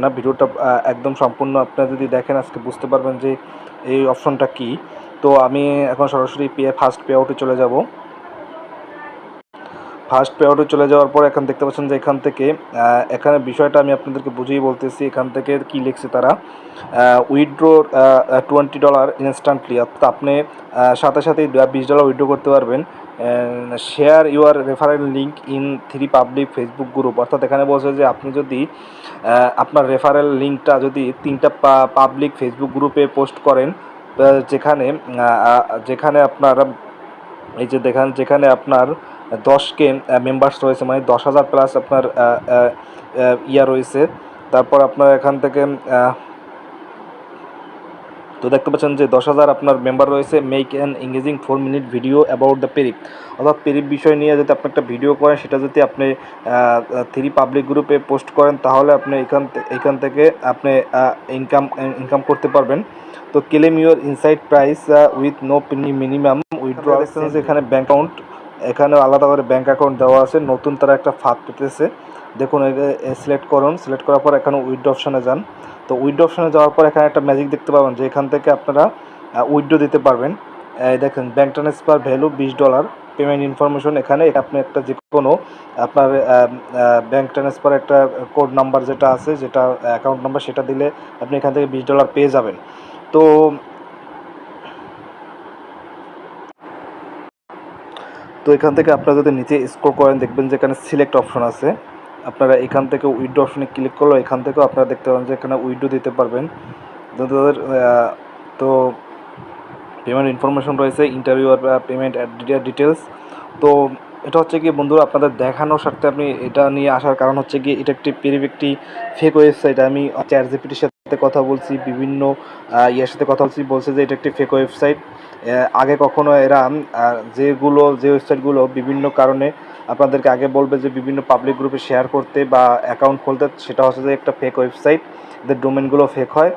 না, ভিডিওটা একদম সম্পূর্ণ আপনারা যদি দেখেন আজকে বুঝতে পারবেন যে এই অপশনটা কি। তো আমি এখন সরাসরি ফার্স্ট পে আউটে চলে যাব। ফার্স্ট পে আউটে চলে যাওয়ার পর এখানে দেখতে পাচ্ছেন যে এখান থেকে এখানে বিষয়টা আমি আপনাদেরকে বুঝিয়ে বলতেছি। এখান থেকে কি লিখছে তারা, উইথড্র $20 ইনস্ট্যান্টলি, অর্থাৎ আপনি সাথে সাথেই $20 উইথড্র করতে পারবেন। Share your referral link in 3 public Facebook group, অর্থাৎ এখানে বলছে যে আপনি যদি আপনার রেফারেল লিঙ্কটা যদি 3টা পাবলিক ফেসবুক গ্রুপে পোস্ট করেন, যেখানে যেখানে আপনার এই যে দেখেন যেখানে আপনার 10K মেম্বার্স রয়েছে, মানে 10,000 প্লাস আপনার ইয়া রয়েছে। তারপর আপনার এখান থেকে তো দেখতে পাচ্ছেন যে 10,000 আপনার মেম্বার রয়েছে। Make an engaging 4 minute video about the perip, অর্থাৎ পেরিপ বিষয় নিয়ে যদি আপনি একটা ভিডিও করেন, সেটা যদি আপনি 3 পাবলিক গ্রুপে পোস্ট করেন, তাহলে আপনি এখান থেকে আপনি ইনকাম করতে পারবেন। তো claim your inside price with no minimum withdraw. দেখছেন যে এখানে ব্যাঙ্ক অ্যাকাউন্ট, এখানে আলাদা করে ব্যাঙ্ক অ্যাকাউন্ট দেওয়া আছে। নতুন তারা একটা ফাঁদ পেতেছে, দেখুন সিলেক্ট করুন। সিলেক্ট করার পর এখানে উইথড্র অপশানে যান। তো উইথড্র অপশানে যাওয়ার পর এখানে একটা ম্যাজিক দেখতে পাবেন যে এখান থেকে আপনারা উইথড্র দিতে পারবেন। দেখেন bank transfer value $20, payment information. এখানে আপনি একটা যে কোনো আপনার ব্যাঙ্ক ট্রান্সফার একটা কোড নাম্বার যেটা আছে, যেটা অ্যাকাউন্ট নাম্বার, সেটা দিলে আপনি এখান থেকে $20 পেয়ে যাবেন। তো তো এখান থেকে আপনারা যদি নিচে স্ক্রল করেন, দেখবেন যে এখানে সিলেক্ট অপশন আছে। আপনারা এখান থেকে উইথড্র অপশনে ক্লিক করলে এখান থেকেও আপনারা দেখতে পাবেন যে এখানে উইথড্র দিতে পারবেন। তো পেমেন্ট ইনফরমেশন রয়েছে, ইন্টারভিউ আর পেমেন্ট ডিটেলস। তো এটা হচ্ছে কি বন্ধুরা, আপনাদের দেখানোর স্বার্থে আমি এটা নিয়ে আসার কারণ হচ্ছে কি, এটা একটি ফেক ওয়েবসাইট। আমি চ্যাটজিপিটির সাথে কথা বলছি, বিভিন্ন ইয়ার সাথে কথা বলছে যে এটা একটি ফেক ওয়েবসাইট। আগে কখনো এরা যে ওয়েবসাইটগুলো বিভিন্ন কারণে আপনাদেরকে আগে বলবে যে বিভিন্ন পাবলিক গ্রুপে শেয়ার করতে বা অ্যাকাউন্ট খুলতে, সেটা হচ্ছে যে একটা ফেক ওয়েবসাইট, এদের ডোমেনগুলো ফেক হয়।